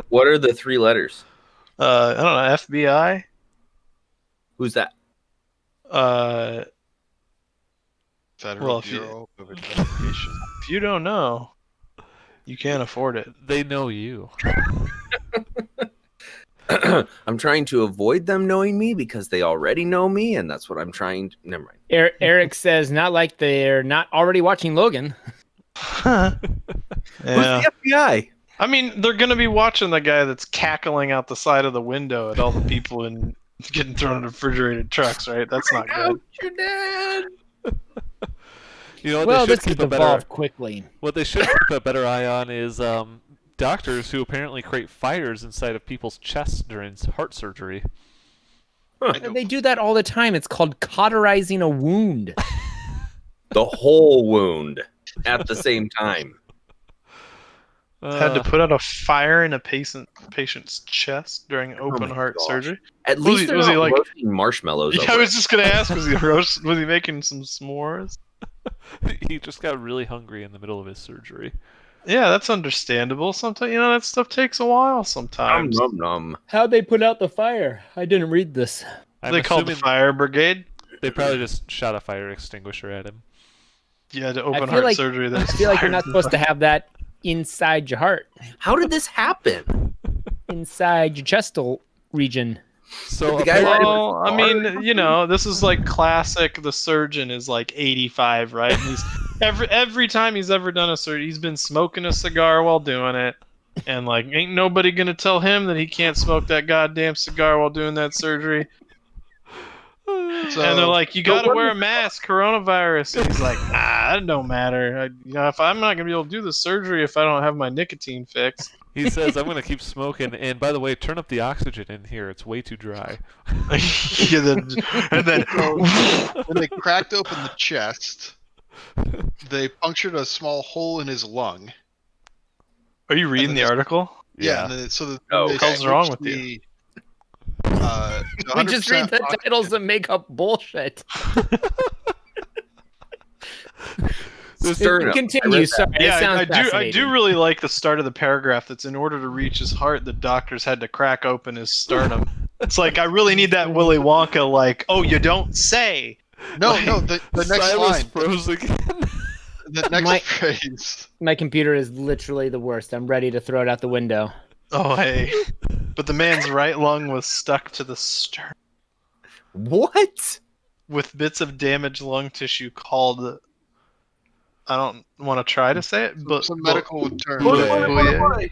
What are the 3 letters? I don't know, FBI? Who's that? Federal Well, if you- Bureau of Investigation. If you don't know, you can't afford it. They know you. I'm trying to avoid them knowing me because they already know me, and that's what I'm trying to... Never mind. Eric says, not like they're not already watching Logan. Yeah. Who's the FBI? I mean, they're going to be watching the guy that's cackling out the side of the window at all the people in getting thrown in refrigerated trucks, right? That's not good. Your dad. You know what Well, they should this could keep a better evolve quickly. what they should keep a better eye on is doctors who apparently create fires inside of people's chests during heart surgery. They do that all the time. It's called cauterizing a wound. The whole wound at the same time. Had to put out a fire in a patient's chest during open my heart gosh. surgery. At Was least he- they're was he not like- roasting marshmallows. Yeah, I over was it. just gonna ask, was he making some s'mores? He just got really hungry in the middle of his surgery. Yeah, that's understandable. Sometimes that stuff takes a while. Nom, Sometimes nom, nom. How'd they put out the fire? I didn't read this. I'm they called the assuming fire brigade. they probably just shot a fire extinguisher at him. Yeah, to open feel heart like- surgery. I There's feel like you're fire not in supposed the- to have that inside your heart, How did this happen? inside your chestal region. So The guy apparently- Well, I mean, this is like classic. The surgeon is like 85, right? And he's every time he's ever done a surgery, he's been smoking a cigar while doing it, and like, ain't nobody gonna tell him that he can't smoke that goddamn cigar while doing that surgery. So, And they're like, you gotta what wear a is- mask, coronavirus. And he's like, nah, that don't matter. If I'm not gonna be able to do the surgery if I don't have my nicotine fix. he says, "I'm going to keep smoking." And by the way, turn up the oxygen in here. It's way too dry. and then when they cracked open the chest, they punctured a small hole in his lung. are you reading the article? Yeah. And then, so the, Oh, they what the hell's wrong switched with you? We just read the titles and make up bullshit. Sternum. I Continue. read Sorry, that. it Yeah, sounds I do fascinating. really like the start of the paragraph that's in order to reach his heart, the doctors had to crack open his sternum. It's like, I really need that Willy Wonka, like, oh, you don't say. No, Like, no, the next Silas line. froze again. The next My- phrase. My computer is literally the worst. I'm ready to throw it out the window. Oh, hey. But the man's right lung was stuck to the sternum What? with bits of damaged lung tissue called, I don't want to try to say it, but Some medical term. Bullae,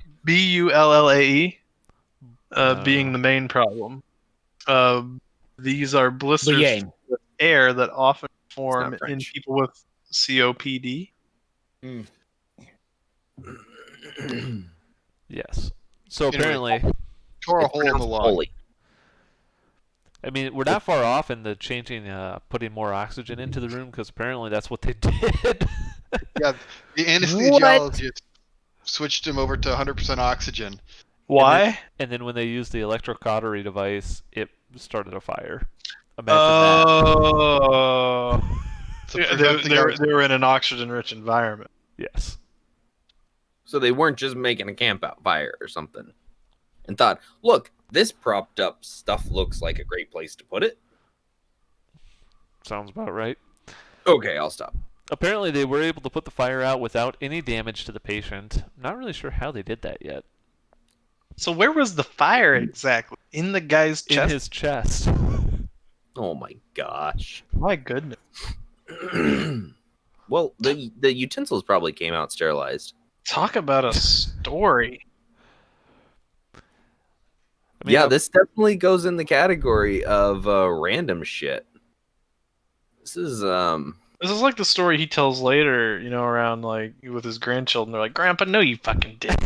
being the main problem. These are blisters Bullae. with air that often form not in French. people with COPD. Yes. So Anyway. apparently, Tore a It's hole in the pronounced lung. holy. I mean, we're not far off in the changing, putting more oxygen into the room because apparently that's what they did. Yeah, the anesthesiologist switched him over to 100% oxygen. Why? And then when they used the electrocautery device, it started a fire. Imagine Oh. To Yeah, prevent the guy- they were in an oxygen-rich environment. that. Yes. So they weren't just making a camp out fire or something and thought, look, this propped up stuff looks like a great place to put it. Sounds about right. Okay, I'll stop. Apparently, they were able to put the fire out without any damage to the patient. Not really sure how they did that yet. So where was the fire exactly? In the guy's In chest? his chest. Oh my gosh. My goodness. Well, the utensils probably came out sterilized. Talk about a story. I mean, Yeah, this definitely goes in the category of random shit. This is This is like the story he tells later, around like with his grandchildren. They're like, "Grandpa, no, you fucking didn't."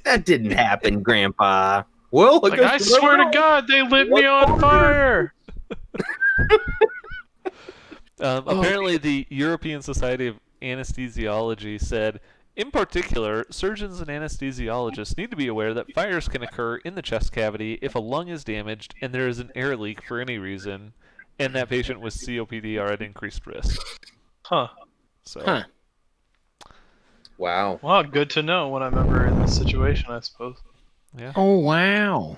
that didn't happen, Grandpa. Well, Like, I swear to God, they lit me on fire. Apparently, the European Society of Anesthesiology said, in particular, surgeons and anesthesiologists need to be aware that fires can occur in the chest cavity if a lung is damaged and there is an air leak for any reason, and that patient with COPD are at increased risk. Huh. So, Huh. Wow. Well, good to know when I'm ever in this situation, I suppose. yeah. Oh, wow.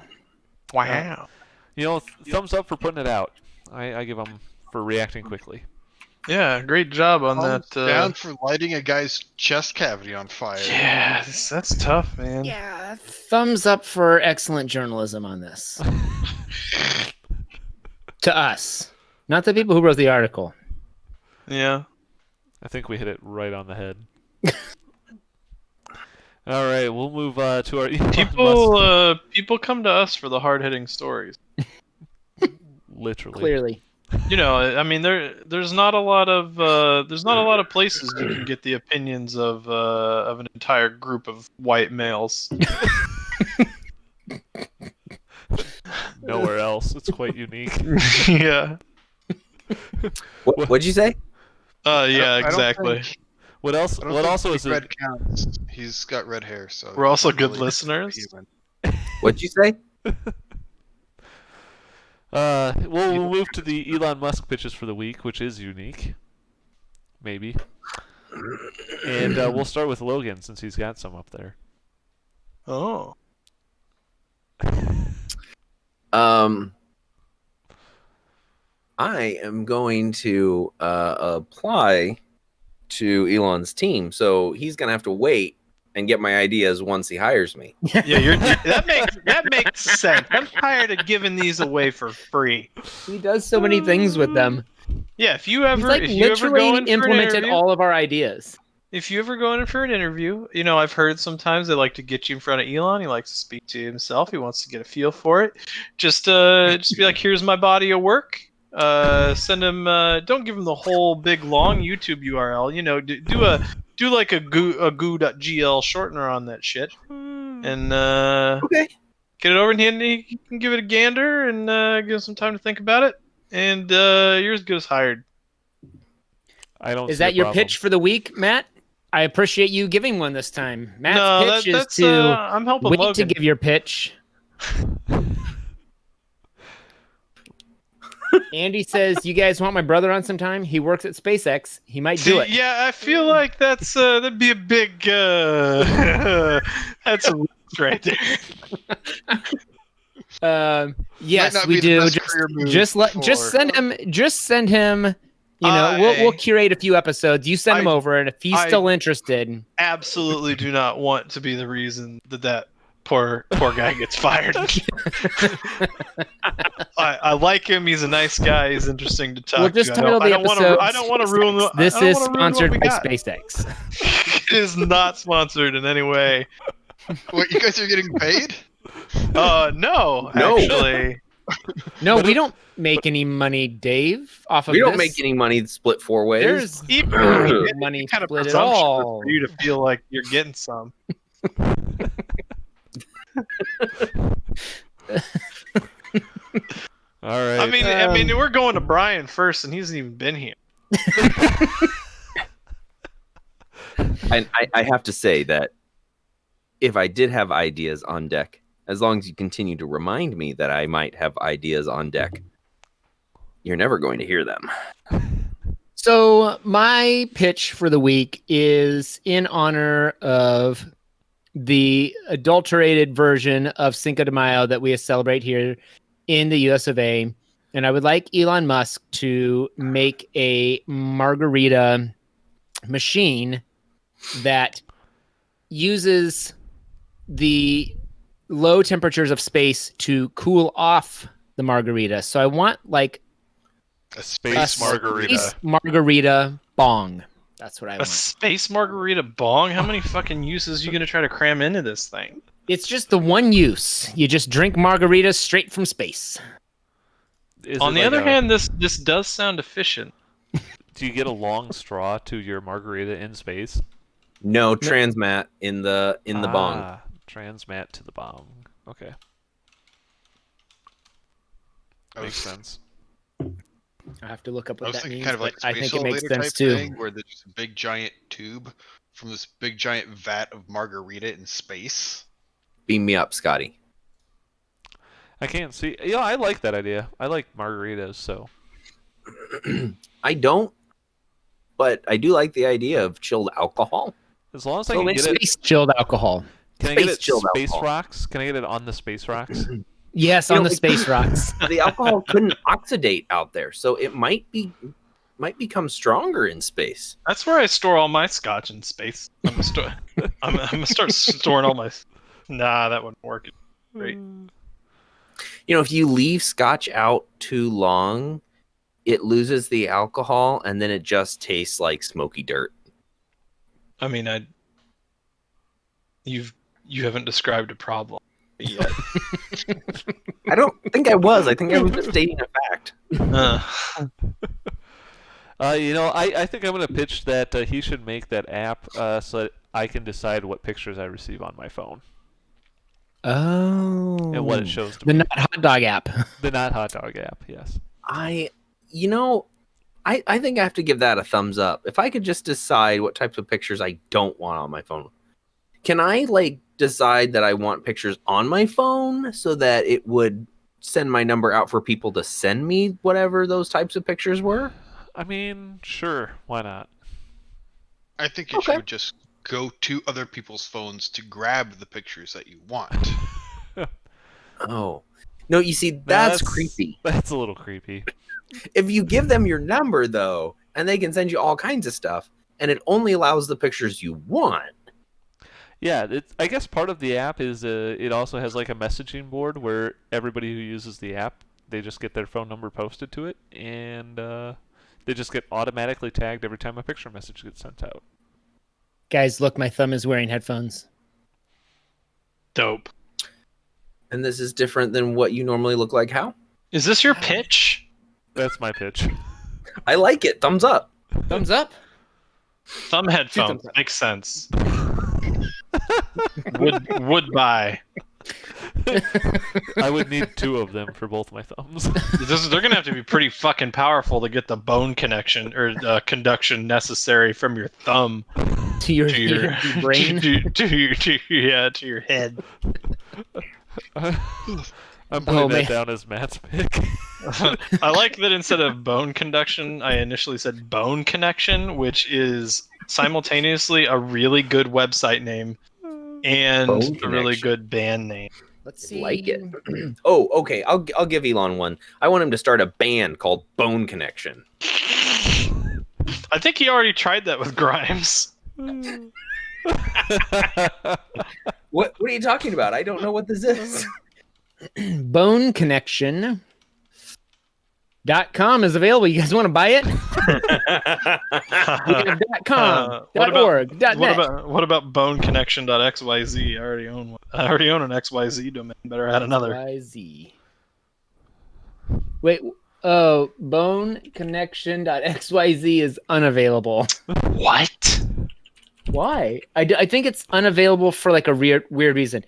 Wow. Thumbs up for putting it out. I give them for reacting quickly. Yeah, great job on Thumbs that. down for lighting a guy's chest cavity on fire. Yeah, that's tough, man. Yeah, thumbs up for excellent journalism on this. To us, not the people who wrote the article. Yeah. I think we hit it right on the head. All right, we'll move to our Elon Musk. People come to us for the hard-hitting stories. Literally. Clearly. I mean, there's not a lot of places you can get the opinions of an entire group of white males. Nowhere else. It's quite unique. Yeah. What'd you say? Yeah, I don't exactly. think- What else? I don't What think also is red it? counts. He's got red hair, so We're also he's good really listeners. human. What'd you say? We'll move to the Elon Musk pitches for the week, which is unique. Maybe. And we'll start with Logan since he's got some up there. Oh. I am going to apply to Elon's team, so he's gonna have to wait and get my ideas once he hires me. Yeah, that makes sense. I'm tired of giving these away for free. He does so many things with them. Yeah, if you He's ever like if you ever go literally in for an implemented interview, all of our ideas. if you ever go in for an interview, I've heard sometimes they like to get you in front of Elon. He likes to speak to himself. He wants to get a feel for it. Just be like, here's my body of work. Send him. Don't give him the whole big long YouTube URL. Do like a goo.gl shortener on that shit, and Okay. get it over, and he can give it a gander and give him some time to think about it. And you're as good as hired. I don't. Is see a that your problem. pitch for the week, Matt? I appreciate you giving one this time. Matt's No, pitch that's is to I'm helping wait Logan. to give your pitch. Andy says, "You guys want my brother on sometime? He works at SpaceX. He might do it." Yeah, I feel like that'd be a big that's a risk right there. Yes, not we be the do. best career move Just for- send him. We'll curate a few episodes. You send him over, and if he's still interested, Absolutely do not want to be the reason that poor guy gets fired. I like him. He's a nice guy. He's interesting to talk we'll just to. title the episode. I don't want to ruin. This I don't is wanna ruin what sponsored we by got. SpaceX. It is not sponsored in any way. What, you guys are getting paid? No, actually. No, we don't make any money, Dave, off of We don't this. make any money split 4 ways. There's Even no if money kind of split at presumption all. for you to feel like you're getting some. All right. I mean, we're going to Brian first, and he hasn't even been here. And I have to say that if I did have ideas on deck, as long as you continue to remind me that I might have ideas on deck, you're never going to hear them. So my pitch for the week is in honor of the adulterated version of Cinco de Mayo that we celebrate here in the US of A. And I would like Elon Musk to make a margarita machine that uses the low temperatures of space to cool off the margarita. So I want like A a space margarita. space margarita bong. That's what I A want. space margarita bong? How many fucking uses are you going to try to cram into this thing? It's just the one use. You just drink margaritas straight from space. On the other hand, this does sound efficient. Do you get a long straw to your margarita in space? No, transmat in the bong. Transmat to the bong. Okay. Makes sense. I have to look up I what was that thinking means, kind of but like I space think it makes elevator sense type too. thing, where there's just a big giant tube from this big giant vat of margarita in space. Beam me up, Scotty. I can't see. Yeah, I like that idea. I like margaritas, so. I don't, but I do like the idea of chilled alcohol. As long as I So can they get it. Space chilled alcohol. Can I get Space it chilled space alcohol. rocks? Can I get it on the space rocks? Yes, You on know, the space rocks. The alcohol couldn't oxidate out there, so it might become stronger in space. That's where I store all my scotch in space. I'm gonna start storing all my. Nah, that wouldn't work. Great. You know, if you leave scotch out too long, it loses the alcohol, and then it just tastes like smoky dirt. I mean, you haven't described a problem yet. I don't think I was. I think I was just stating a fact. I think I'm going to pitch that he should make that app so that I can decide what pictures I receive on my phone Oh. and what it shows to The me. Not Hot Dog app. The Not Hot Dog app, yes. I think I have to give that a thumbs up. If I could just decide what types of pictures I don't want on my phone. Can I decide that I want pictures on my phone so that it would send my number out for people to send me whatever those types of pictures were? I mean, sure, why not? I think you should just go to other people's phones to grab the pictures that you want. Oh. No, you see, that's creepy. That's a little creepy. If you give them your number, though, and they can send you all kinds of stuff, and it only allows the pictures you want. Yeah, I guess part of the app is it also has like a messaging board where everybody who uses the app, they just get their phone number posted to it, and they just get automatically tagged every time a picture message gets sent out. Guys, look, my thumb is wearing headphones. Dope. And this is different than what you normally look like. How? Is this your pitch? That's my pitch. I like it. Thumbs up. Thumbs up? Thumb headphones makes sense. would buy. I would need 2 of them for both my thumbs. They're gonna have to be pretty fucking powerful to get the bone connection or conduction necessary from your thumb To your brain? to your head. I'm putting that down as Matt's pick. I like that instead of bone conduction, I initially said bone connection, which is simultaneously a really good website name and a really good band name. Let's see. Like it. Oh, okay. I'll give Elon one. I want him to start a band called Bone Connection. I think he already tried that with Grimes. What are you talking about? I don't know what this is. Boneconnection.com is available. You guys want to buy it? We have .com, .org, .net. What about boneconnection.xyz? I already own one. I already own an XYZ domain. Better add another. XYZ. Wait, boneconnection.xyz is unavailable. What? Why? I think it's unavailable for like a weird reason.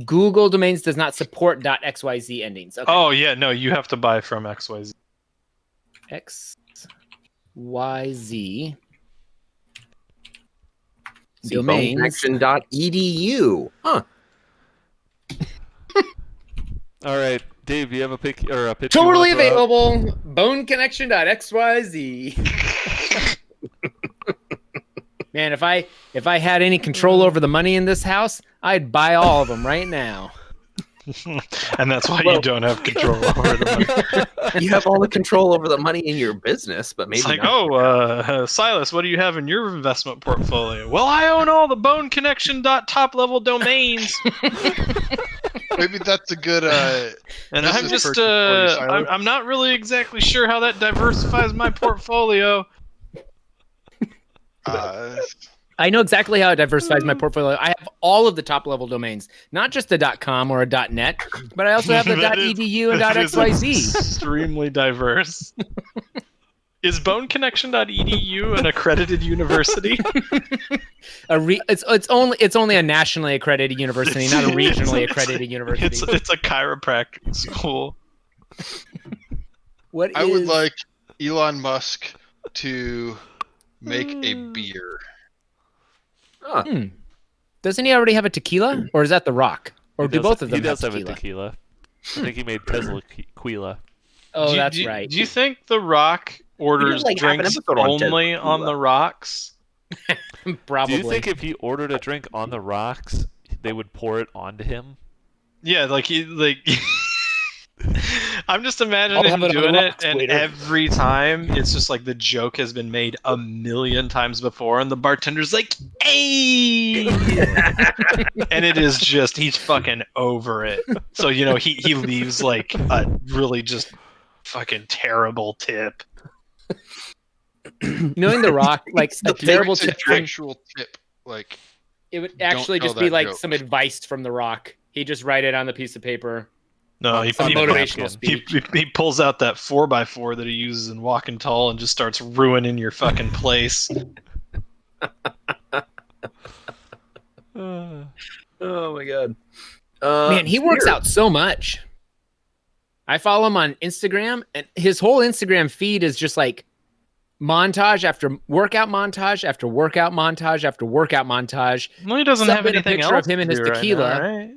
Google Domains does not support .xyz endings. Okay. Oh yeah, no, you have to buy from XYZ. XYZ domains. Boneconnection.edu. Huh. All right, Dave, you have a pick or a pitch? Totally available. Boneconnection.xyz. Man, if I had any control over the money in this house, I'd buy all of them right now. And that's why you don't have control over the money. You have all the control over the money in your business, but maybe It's like, not. Silas, what do you have in your investment portfolio? Well, I own all the boneconnection.top level domains. Maybe that's a good. And I'm business just, purchase for you, Silas. I'm not really exactly sure how that diversifies my portfolio. I know exactly how it diversifies my portfolio. I have all of the top level domains, not just the .com or a .net, but I also have the .edu and That is .xyz. extremely diverse. Is boneconnection.edu an accredited university? It's only a nationally accredited university, not a regionally accredited university. It's a chiropractic school. I would like Elon Musk to make a beer. Doesn't he already have a tequila, or is that The Rock, or do both of them? He does have tequila? a tequila. I think he made Tesla tequila. Oh, that's right. Do you think The Rock orders like half an drinks episode on only Tesla. on the rocks? Probably. Do you think if he ordered a drink on the rocks, they would pour it onto him? Yeah, I'm just imagining I'll have him it on the doing it, rocks and later. every time it's just like the joke has been made a million times before, and the bartender's like, "Hey!" And it is just he's fucking over it. So he leaves like a really just fucking terrible tip. Knowing The Rock, like a terrible It's an tip, actual tip. Like, it would actually tell just be that like joke. some advice from The Rock. He just write it on the piece of paper. No, he Some motivational speech. he pulls out that 4x4 that he uses in Walking Tall and just starts ruining your fucking place. Oh my god. Man, he works out so much. I follow him on Instagram, and his whole Instagram feed is just like montage after workout montage after workout montage after workout montage. Well, he doesn't have Subbing a anything picture else of him and to his do right tequila. now, right?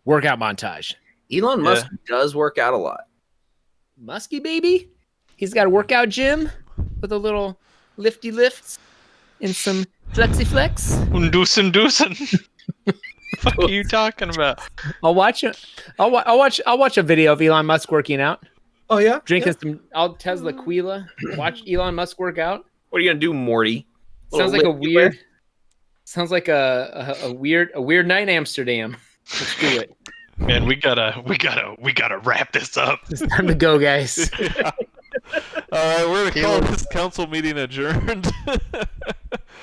Workout montage. Elon Musk does work out a lot. Musky baby. He's got a workout gym with a little lifty lifts and some flexi flex. Undusen. What are you talking about? I'll watch it. I'll watch a video of Elon Musk working out, Oh yeah, drinking some Tesla Tequila. Watch Elon Musk work out. What are you gonna do, Morty? Sounds like Little a lift you weird. Sounds like a weird night in Amsterdam. Let's do it. Man, we gotta wrap this up. It's time to go, guys. Yeah. All right, we're gonna call this council meeting adjourned.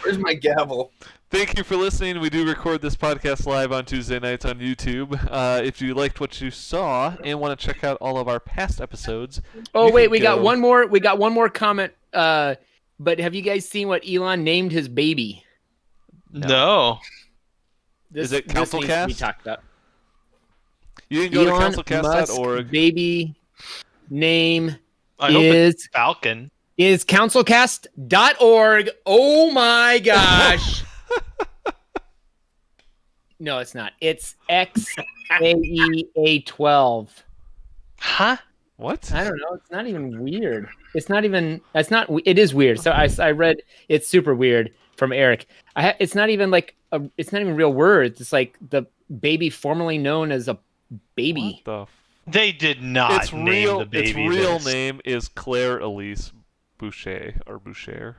Where's my gavel? Thank you for listening. We do record this podcast live on Tuesday nights on YouTube. If you liked what you saw and want to check out all of our past episodes, Oh wait, we can got go- one more. We got one more comment. But have you guys seen what Elon named his baby? No. Is it this needs to be CouncilCast? talked about. You can go Elon to councilcast.org. Musk baby name I hope it's is Falcon. councilcast.org. Oh my gosh. No, it's not. It's XAEA12. Huh? What? I don't know. It's not even weird. It's not. It is weird. So I read it's super weird from Eric. It's not even like it's not even real words. It's like the baby formerly known as a baby. What the They did not its name real the baby its real this. name is Claire Elise Boucher or Boucher,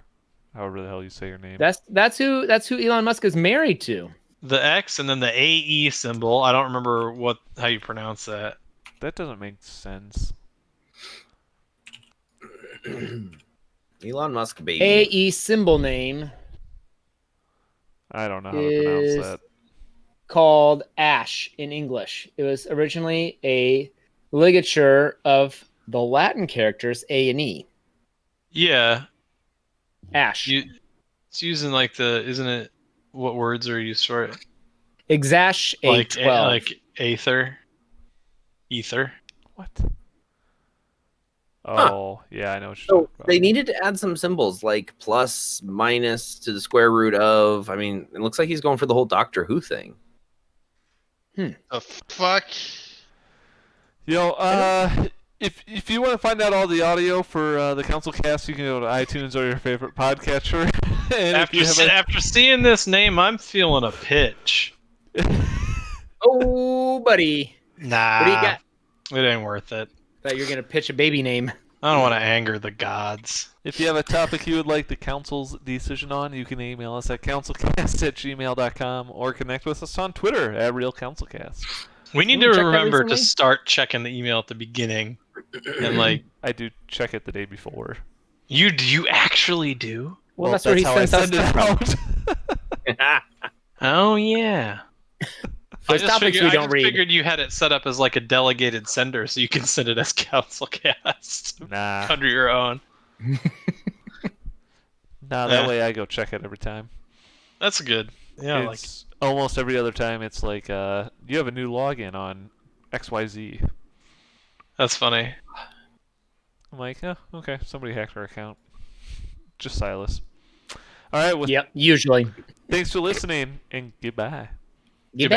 however the hell you say your name. That's who Elon Musk is married to. The X and then the AE symbol. I don't remember how you pronounce that. That doesn't make sense. Elon Musk baby. AE symbol name I don't know how to pronounce is that. called Ash in English. It was originally a ligature of the Latin characters A and E. Yeah. Ash. It's using like isn't it? What words are used for it? Exash A12. Like aether. Ether. What? Oh, yeah, I know what you're So talking about. they needed to add some symbols like plus, minus to the square root of. I mean, it looks like he's going for the whole Doctor Who thing. The fuck? If you want to find out all the audio for the CouncilCast, you can go to iTunes or your favorite podcatcher. And if you have After seeing this name, I'm feeling a pitch. Oh, buddy. Nah. What do you got? It ain't worth it. Thought you were gonna pitch a baby name. I don't want to anger the gods. If you have a topic you would like the council's decision on, you can email us at councilcast@gmail.com or connect with us on Twitter at RealCouncilCast. We need Didn't we to check that remember to recently? start checking the email at the beginning. And like, I do check it the day before. you actually do? Well, that's where he how I sends us send it stuff from. out. Oh yeah. There's topics we don't read. figured you had it set up as like a delegated sender, so you can send it as CouncilCast Nah. under your own. Nah, that way I go check it every time. That's good. Yeah, It's almost every other time it's like, you have a new login on XYZ. that's funny. I'm like, oh, okay, somebody hacked our account. Just Silas. All right, well, Yep, usually. thanks for listening, and goodbye. Goodbye.